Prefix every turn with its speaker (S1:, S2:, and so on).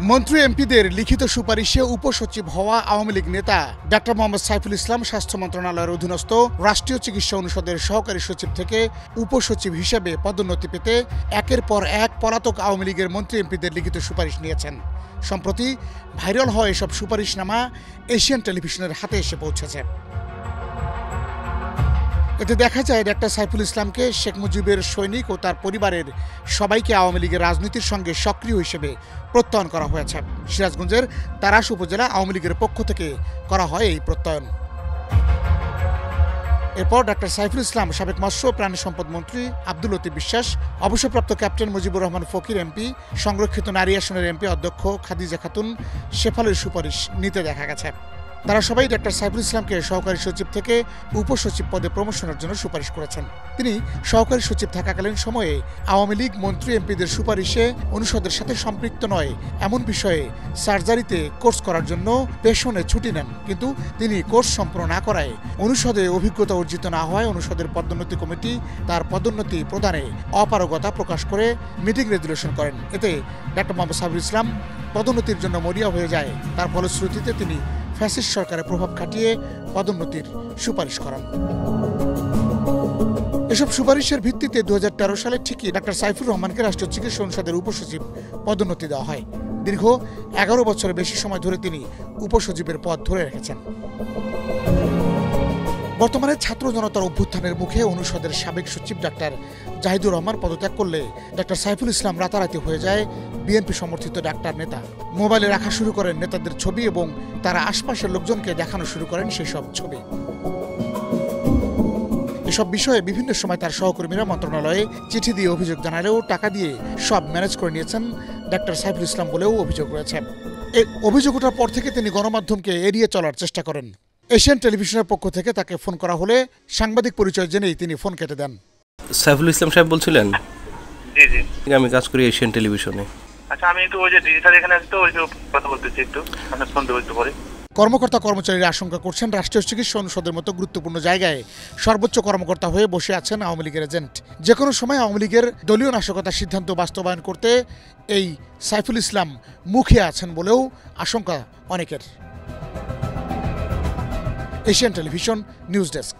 S1: মন্ত্রী এমপিদের লিখিত সুপারিশে উপসচিব হওয়া আওয়ামী লীগ নেতা ডাক্তার মোহাম্মদ সাইফুল ইসলাম স্বাস্থ্য মন্ত্রণালয়ের অধীনস্থ রাষ্ট্রীয় চিকিৎসা অনুষদের সহকারী সচিব থেকে উপসচিব হিসেবে পদোন্নতি পেতে একের পর এক পলাতক আওয়ামী লীগের মন্ত্রী এমপিদের লিখিত সুপারিশ নিয়েছেন। সম্প্রতি ভাইরাল হওয়া এসব সুপারিশনামা এশিয়ান টেলিভিশনের হাতে এসে পৌঁছেছে। এতে দেখা যায় ডাক্তার সাইফুল ইসলামকে শেখ মুজিবের সৈনিক ও তার পরিবারের সবাইকে আওয়ামী লীগের রাজনীতির সঙ্গে সক্রিয় হিসেবে প্রত্যয়ন করা হয়েছে। সিরাজগঞ্জের তারাস উপজেলা আওয়ামী লীগের পক্ষ থেকে করা হয় এই প্রত্যয়ন। এরপর ডাক্তার সাইফুল ইসলাম, সাবেক মৎস্য প্রাণী সম্পদ মন্ত্রী আব্দুল লতিফ বিশ্বাস, অবসরপ্রাপ্ত ক্যাপ্টেন মুজিবুর রহমান ফকির এমপি, সংরক্ষিত নারী আসনের এমপি অধ্যক্ষ খাদিজা খাতুন শেফালের সুপারিশ নিতে দেখা গেছে। তারা সবাই ডাক্তার সাইফুল ইসলামকে সহকারী সচিব থেকে উপসচিব পদে প্রমোশনের জন্য সুপারিশ করেছেন। তিনি সহকারী সচিব থাকাকালীন সময়ে আওয়ামী লীগ মন্ত্রী এমপিদের সুপারিশে অনুষদের সাথে সম্পৃক্ত নয় এমন বিষয়ে সার্জারিতে কোর্স করার জন্য পেশনে ছুটি নেন, কিন্তু তিনি কোর্স সম্পন্ন না করায় অনুষদে অভিজ্ঞতা অর্জিত না হওয়ায় অনুষদের পদোন্নতি কমিটি তার পদোন্নতি প্রদানে অপারগতা প্রকাশ করে মিটিং রেজুলেশন করেন। এতে ডাক্তার মোহাম্মদ সাইফুল ইসলাম পদোন্নতির জন্য মরিয়া হয়ে যায়। তার ফলশ্রুতিতে তিনি ফ্যাসিস্ট সরকারের প্রভাব খাটিয়ে পদোন্নতির সুপারিশ করেন। এসব সুপারিশের ভিত্তিতে 2013 সালে ঠিকই ডাক্তার সাইফুর রহমানকে রাষ্ট্রীয় চিকিৎসা অনুষদের উপসচিব পদোন্নতি দেওয়া হয়। দীর্ঘ 11 বছরের বেশি সময় ধরে তিনি উপসচিবের পদ ধরে রেখেছেন। বর্তমানে ছাত্র জনতার অভ্যুত্থানের মুখে অনুষদের সাবেক সচিব ডাক্তার জাহিদুর রহমান পদত্যাগ করলে ডাক্তার সাইফুল ইসলাম রাতারাতি হয়ে যায় বিএনপি সমর্থিত ডাক্তার নেতা। মোবাইলে রাখা শুরু করেন নেতাদের ছবি এবং তারা আশপাশের লোকজনকে দেখানো শুরু করেন সেসব ছবি। এসব বিষয়ে বিভিন্ন সময় তার সহকর্মীরা মন্ত্রণালয়ে চিঠি দিয়ে অভিযোগ জানালেও টাকা দিয়ে সব ম্যানেজ করে নিয়েছেন ডাক্তার সাইফুল ইসলাম বলেও অভিযোগ রয়েছে। এই অভিযোগ ওঠার পর থেকে তিনি গণমাধ্যমকে এড়িয়ে চলার চেষ্টা করেন। এশিয়ান টেলিভিশনের পক্ষ থেকে তাকে ফোন করা হলে সাংবাদিক পরিচয় জেনেই তিনি ফোন কেটে দেন।
S2: সাইফুল ইসলাম সাহেব বলছিলেন?
S3: জি জি,
S2: আমি কাজ করি এশিয়ান টেলিভিশনে।
S3: আচ্ছা, আমি একটু ওই যে ডিজিটাল এখানে আছি তো, ওই যে কথা বলতেছি, একটু আপনার ফোন দেবো একটু পরে।
S1: কর্মকর্তা কর্মচারীরা আশঙ্কা করছেন রাষ্ট্রীয় চিকিৎসা অনুষদের মতো গুরুত্বপূর্ণ জায়গায় সর্বোচ্চ কর্মকর্তা হয়ে বসে আছেন আওয়ামী লীগের এজেন্ট। যে কোনো সময় আওয়ামী লীগের দলীয় নাশকতার সিদ্ধান্ত বাস্তবায়ন করতে এই সাইফুল ইসলাম মুখে আছেন বলেও আশঙ্কা অনেকের। Asian television news desk.